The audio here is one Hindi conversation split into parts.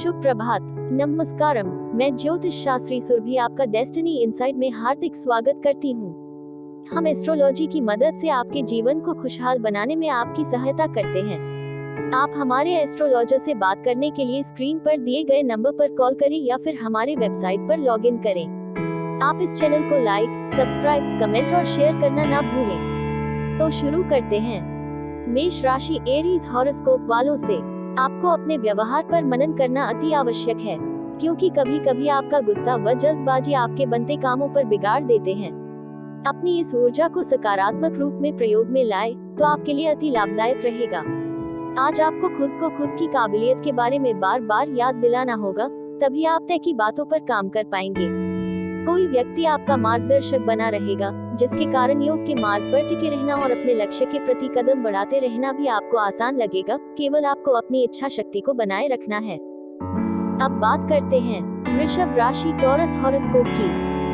शुभ प्रभात, नमस्कारम। मैं ज्योतिष शास्त्री सुरभि आपका डेस्टिनी इनसाइट में हार्दिक स्वागत करती हूँ। हम एस्ट्रोलॉजी की मदद से आपके जीवन को खुशहाल बनाने में आपकी सहायता करते हैं। आप हमारे एस्ट्रोलॉजर से बात करने के लिए स्क्रीन पर दिए गए नंबर पर कॉल करें या फिर हमारे वेबसाइट पर लॉगिन करें। आप इस चैनल को लाइक, सब्सक्राइब, कमेंट और शेयर करना ना भूलें। तो शुरू करते हैं। मेष राशि एरीज हॉरोस्कोप वालों से आपको अपने व्यवहार पर मनन करना अति आवश्यक है, क्योंकि कभी कभी आपका गुस्सा व जल्दबाजी आपके बनते कामों पर बिगाड़ देते हैं। अपनी इस ऊर्जा को सकारात्मक रूप में प्रयोग में लाए तो आपके लिए अति लाभदायक रहेगा। आज आपको खुद को खुद की काबिलियत के बारे में बार बार याद दिलाना होगा, तभी आप तय की बातों पर काम कर पाएंगे। कोई व्यक्ति आपका मार्गदर्शक बना रहेगा, जिसके कारण योग के मार्ग पर टिके रहना और अपने लक्ष्य के प्रति कदम बढ़ाते रहना भी आपको आसान लगेगा। केवल आपको अपनी इच्छा शक्ति को बनाए रखना है। अब बात करते हैं वृषभ राशि टॉरस हॉरोस्कोप की।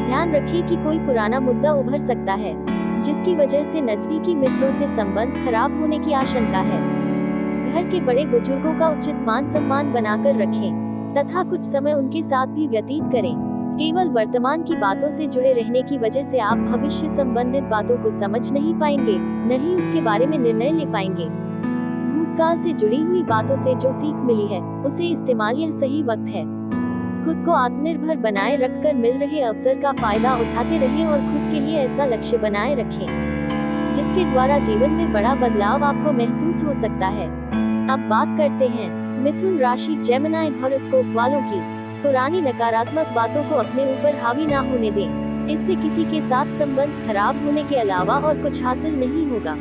ध्यान रखें कि कोई पुराना मुद्दा उभर सकता है, जिसकी वजह से नजदीकी मित्रों से संबंध खराब होने की आशंका है। घर के बड़े बुजुर्गों का उचित मान सम्मान बनाकर रखें तथा कुछ समय उनके साथ भी व्यतीत करें। केवल वर्तमान की बातों से जुड़े रहने की वजह से आप भविष्य संबंधित बातों को समझ नहीं पाएंगे, न ही उसके बारे में निर्णय ले पाएंगे। भूतकाल से जुड़ी हुई बातों से जो सीख मिली है, उसे इस्तेमाल यह सही वक्त है। खुद को आत्मनिर्भर बनाए रखकर मिल रहे अवसर का फायदा उठाते रहें और खुद के लिए ऐसा लक्ष्य बनाए रखें, जिसके द्वारा जीवन में बड़ा बदलाव आपको महसूस हो सकता है। अब बात करते हैं मिथुन राशि जेमिनी हॉरोस्कोप वालों की। पुरानी नकारात्मक बातों को अपने ऊपर हावी ना होने दें, इससे किसी के साथ संबंध खराब होने के अलावा और कुछ हासिल नहीं होगा।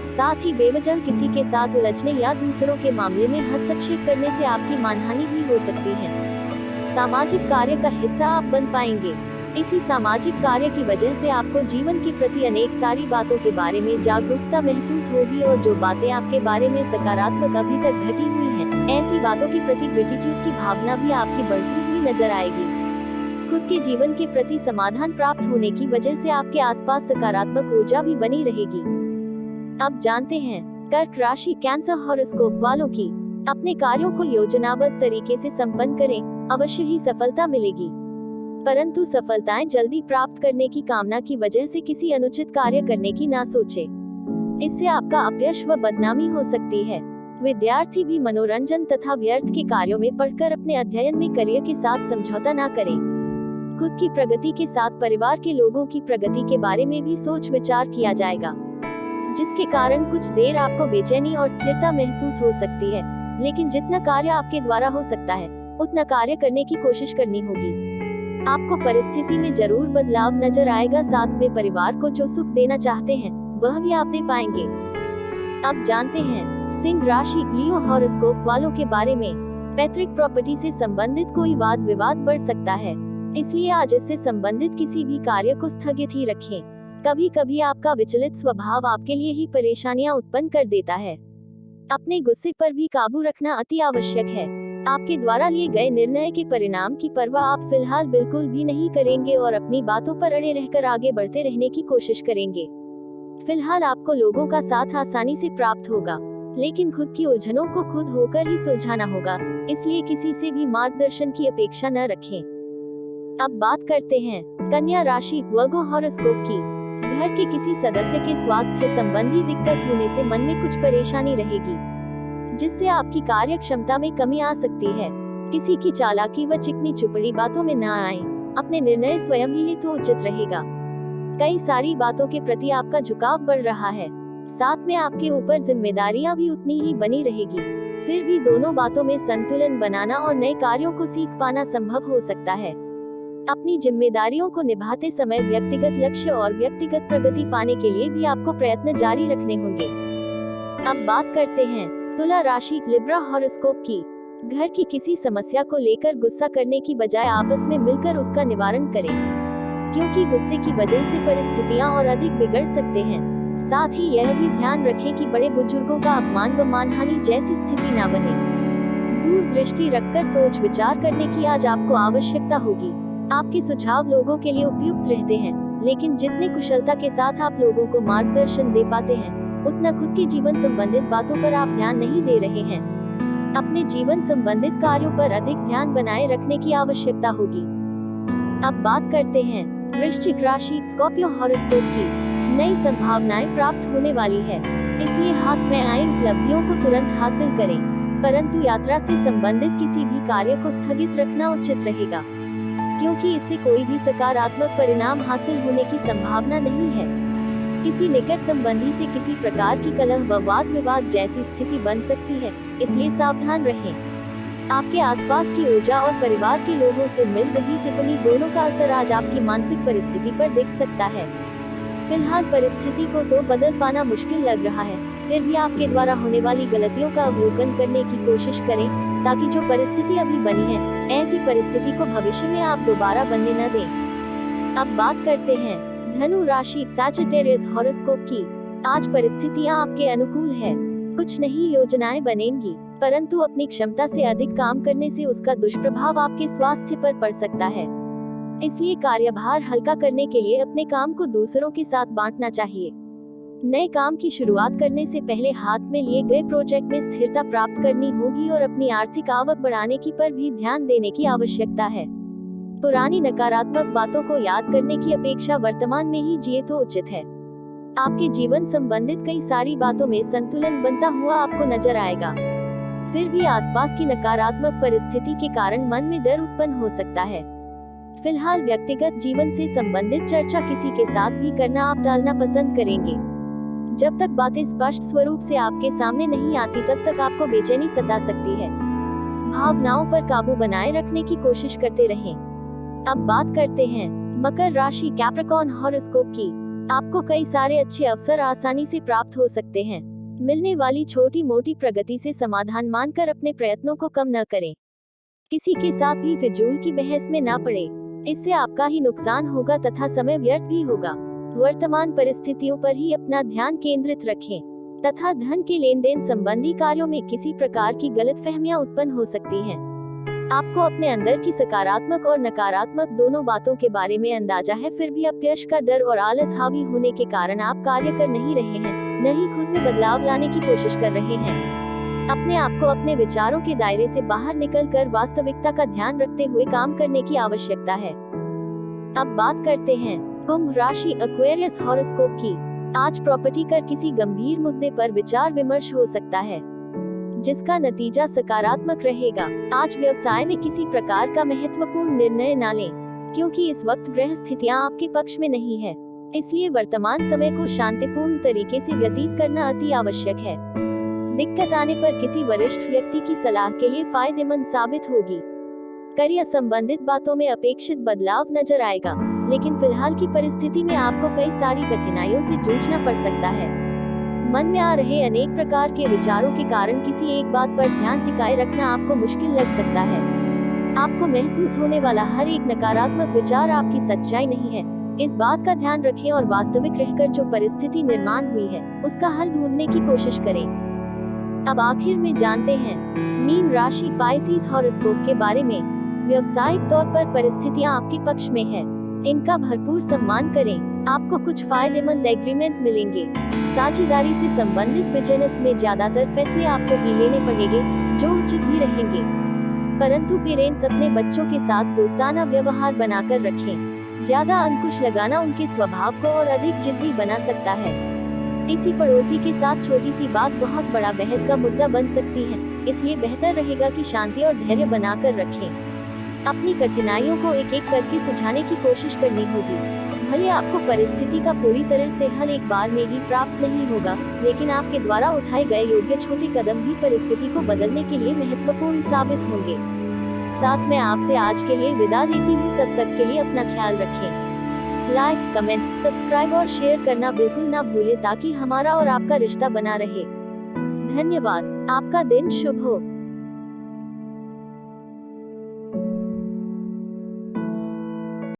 साथ ही बेवजह किसी के साथ उलझने या दूसरों के मामले में हस्तक्षेप करने से आपकी मानहानि भी हो सकती है। सामाजिक कार्य का हिस्सा आप बन पाएंगे। इसी सामाजिक कार्य की वजह से आपको जीवन के प्रति अनेक सारी बातों के बारे में जागरूकता महसूस होगी और जो बातें आपके बारे में सकारात्मक अभी तक घटी हुई हैं, ऐसी बातों के प्रति ग्रेटिट्यूड की भावना भी आपकी बढ़ती हुई नजर आएगी। खुद के जीवन के प्रति समाधान प्राप्त होने की वजह से आपके आसपास सकारात्मक ऊर्जा भी बनी रहेगी। अब जानते हैं कर्क राशि कैंसर हॉरोस्कोप वालों की। अपने कार्यों को योजनाबद्ध तरीके से संपन्न करें, अवश्य ही सफलता मिलेगी। परंतु सफलताएं जल्दी प्राप्त करने की कामना की वजह से किसी अनुचित कार्य करने की ना सोचें। इससे आपका अपयश व बदनामी हो सकती है। विद्यार्थी भी मनोरंजन तथा व्यर्थ के कार्यों में पढ़कर अपने अध्ययन में करियर के साथ समझौता ना करें। खुद की प्रगति के साथ परिवार के लोगों की प्रगति के बारे में भी सोच विचार किया जाएगा, जिसके कारण कुछ देर आपको बेचैनी और स्थिरता महसूस हो सकती है। लेकिन जितना कार्य आपके द्वारा हो सकता है, उतना कार्य करने की कोशिश करनी होगी। आपको परिस्थिति में जरूर बदलाव नजर आएगा। साथ में परिवार को जो सुख देना चाहते हैं, वह भी आप दे पाएंगे। अब जानते हैं सिंह राशि लियो हॉरोस्कोप वालों के बारे में। पैतृक प्रॉपर्टी से संबंधित कोई वाद विवाद बढ़ सकता है, इसलिए आज इससे संबंधित किसी भी कार्य को स्थगित ही रखें। कभी कभी आपका विचलित स्वभाव आपके लिए ही परेशानियां उत्पन्न कर देता है। अपने गुस्से पर भी काबू रखना अति आवश्यक है। आपके द्वारा लिए गए निर्णय के परिणाम की परवाह आप फिलहाल बिल्कुल भी नहीं करेंगे और अपनी बातों पर अड़े रहकर आगे बढ़ते रहने की कोशिश करेंगे। फिलहाल आपको लोगों का साथ आसानी से प्राप्त होगा, लेकिन खुद की उलझनों को खुद होकर ही सुलझाना होगा, इसलिए किसी से भी मार्गदर्शन की अपेक्षा न रखें। अब बात करते हैं कन्या राशि वर्गो हॉरोस्कोप की। घर के किसी सदस्य के स्वास्थ्य संबंधी दिक्कत होने से मन में कुछ परेशानी रहेगी, जिससे आपकी कार्य क्षमता में कमी आ सकती है। किसी की चालाकी व चिकनी चुपड़ी बातों में न आए। अपने निर्णय स्वयं ही ले तो उचित रहेगा। कई सारी बातों के प्रति आपका झुकाव बढ़ रहा है, साथ में आपके ऊपर जिम्मेदारियां भी उतनी ही बनी रहेगी। फिर भी दोनों बातों में संतुलन बनाना और नए कार्यों को सीख पाना संभव हो सकता है। अपनी जिम्मेदारियों को निभाते समय व्यक्तिगत लक्ष्य और व्यक्तिगत प्रगति पाने के लिए भी आपको प्रयत्न जारी रखने होंगे। अब बात करते हैं तुला राशि लिब्रा हॉरोस्कोप की। घर की किसी समस्या को लेकर गुस्सा करने की बजाय आपस में मिलकर उसका निवारण करें, क्योंकि गुस्से की वजह से परिस्थितियां और अधिक बिगड़ सकते हैं। साथ ही यह भी ध्यान रखें कि बड़े बुजुर्गों का अपमान व मानहानि जैसी स्थिति न बने। दूरदृष्टि रखकर सोच विचार करने की आज आपको आवश्यकता होगी। आपके सुझाव लोगों के लिए उपयुक्त रहते हैं, लेकिन जितनी कुशलता के साथ आप लोगों को मार्गदर्शन दे पाते हैं, उतना खुद के जीवन संबंधित बातों पर आप ध्यान नहीं दे रहे हैं। अपने जीवन संबंधित कार्यों पर अधिक ध्यान बनाए रखने की आवश्यकता होगी। अब बात करते हैं वृश्चिक राशि स्कॉर्पियो हॉरोस्कोप की। नई संभावनाएं प्राप्त होने वाली है, इसलिए हाथ में आई उपलब्धियों को तुरंत हासिल करें, परंतु यात्रा से संबंधित किसी भी कार्य को स्थगित रखना उचित रहेगा, क्योंकि इससे कोई भी सकारात्मक परिणाम हासिल होने की संभावना नहीं है। किसी निकट संबंधी से किसी प्रकार की कलह व वाद विवाद जैसी स्थिति बन सकती है, इसलिए सावधान रहें। आपके आसपास की ऊर्जा और परिवार के लोगों से मिल रही टिप्पणी दोनों का असर आज आपकी मानसिक परिस्थिति पर दिख सकता है। फिलहाल परिस्थिति को तो बदल पाना मुश्किल लग रहा है, फिर भी आपके द्वारा होने वाली गलतियों का अवलोकन करने की कोशिश करें, ताकि जो परिस्थिति अभी बनी है, ऐसी परिस्थिति को भविष्य में आप दोबारा बनने न दें। अब बात करते हैं धनु राशि सैजिटेरियस हॉरोस्कोप की। आज परिस्थितियां आपके अनुकूल है, कुछ नई योजनाएं बनेंगी, परंतु अपनी क्षमता से अधिक काम करने से उसका दुष्प्रभाव आपके स्वास्थ्य पर पड़ सकता है। इसलिए कार्यभार हल्का करने के लिए अपने काम को दूसरों के साथ बांटना चाहिए। नए काम की शुरुआत करने से पहले हाथ में लिए गए प्रोजेक्ट में स्थिरता प्राप्त करनी होगी और अपनी आर्थिक आवक बढ़ाने की पर भी ध्यान देने की आवश्यकता है। पुरानी नकारात्मक बातों को याद करने की अपेक्षा वर्तमान में ही जिए तो उचित है। आपके जीवन संबंधित कई सारी बातों में संतुलन बनता हुआ आपको नजर आएगा, फिर भी आसपास की नकारात्मक परिस्थिति के कारण मन में डर उत्पन्न हो सकता है। फिलहाल व्यक्तिगत जीवन से संबंधित चर्चा किसी के साथ भी करना आप टालना पसंद करेंगे। जब तक बातें स्पष्ट स्वरूप से आपके सामने नहीं आती, तब तक आपको बेचैनी सता सकती है। भावनाओं पर काबू बनाए रखने की कोशिश करते रहें। अब बात करते हैं मकर राशि कैप्रिकॉर्न हॉरोस्कोप की। आपको कई सारे अच्छे अवसर आसानी से प्राप्त हो सकते हैं। मिलने वाली छोटी मोटी प्रगति से समाधान मानकर अपने प्रयत्नों को कम न करें। किसी के साथ भी फिजूल की बहस में ना पड़े, इससे आपका ही नुकसान होगा तथा समय व्यर्थ भी होगा। वर्तमान परिस्थितियों पर ही अपना ध्यान केंद्रित रखें तथा धन के लेन देन संबंधी कार्यों में किसी प्रकार की गलतफहमियां उत्पन्न हो सकती हैं। आपको अपने अंदर की सकारात्मक और नकारात्मक दोनों बातों के बारे में अंदाजा है, फिर भी अपयश का डर और आलस हावी होने के कारण आप कार्य कर नहीं रहे हैं, न ही खुद में बदलाव लाने की कोशिश कर रहे हैं। अपने आप को अपने विचारों के दायरे से बाहर निकलकर वास्तविकता का ध्यान रखते हुए काम करने की आवश्यकता है। अब बात करते हैं कुंभ राशि एक्वेरियस हॉरोस्कोप की। आज प्रॉपर्टी कर किसी गंभीर मुद्दे पर विचार विमर्श हो सकता है, जिसका नतीजा सकारात्मक रहेगा। आज व्यवसाय में किसी प्रकार का महत्वपूर्ण निर्णय न लें, क्योंकि इस वक्त ग्रह स्थितियां आपके पक्ष में नहीं है, इसलिए वर्तमान समय को शांतिपूर्ण तरीके से व्यतीत करना अति आवश्यक है। दिक्कत आने पर किसी वरिष्ठ व्यक्ति की सलाह के लिए फायदेमंद साबित होगी। करियर संबंधित बातों में अपेक्षित बदलाव नजर आएगा, लेकिन फिलहाल की परिस्थिति में आपको कई सारी कठिनाइयों से जूझना पड़ सकता है। मन में आ रहे अनेक प्रकार के विचारों के कारण किसी एक बात पर ध्यान टिकाए रखना आपको मुश्किल लग सकता है। आपको महसूस होने वाला हर एक नकारात्मक विचार आपकी सच्चाई नहीं है, इस बात का ध्यान रखें और वास्तविक रहकर जो परिस्थिति निर्माण हुई है, उसका हल ढूंढने की कोशिश करें। अब आखिर में जानते हैं मीन राशि पाइसेस हॉरोस्कोप के बारे में। व्यावसायिक तौर पर परिस्थितियां आपके पक्ष में है, इनका भरपूर सम्मान करें। आपको कुछ फायदेमंद एग्रीमेंट मिलेंगे। साझेदारी से संबंधित बिजनेस में ज्यादातर फैसले आपको ही लेने पड़ेंगे, जो उचित भी रहेंगे, परंतु पेरेंट्स अपने बच्चों के साथ दोस्ताना व्यवहार बनाकर रखें। ज्यादा अंकुश लगाना उनके स्वभाव को और अधिक जिद्दी बना सकता है। किसी पड़ोसी के साथ छोटी सी बात बहुत बड़ा बहस का मुद्दा बन सकती है, इसलिए बेहतर रहेगा कि शांति और धैर्य बनाकर रखें। अपनी कठिनाइयों को एक एक करके सुलझाने की कोशिश करनी होगी। भले आपको परिस्थिति का पूरी तरह से हल एक बार में ही प्राप्त नहीं होगा, लेकिन आपके द्वारा उठाए गए योग्य छोटे कदम भी परिस्थिति को बदलने के लिए महत्वपूर्ण साबित होंगे। साथ में आपसे आज के लिए विदा लेती हूँ, तब तक के लिए अपना ख्याल रखें। लाइक, कमेंट, सब्सक्राइब और शेयर करना बिल्कुल ना भूलें, ताकि हमारा और आपका रिश्ता बना रहे। धन्यवाद। आपका दिन शुभ हो।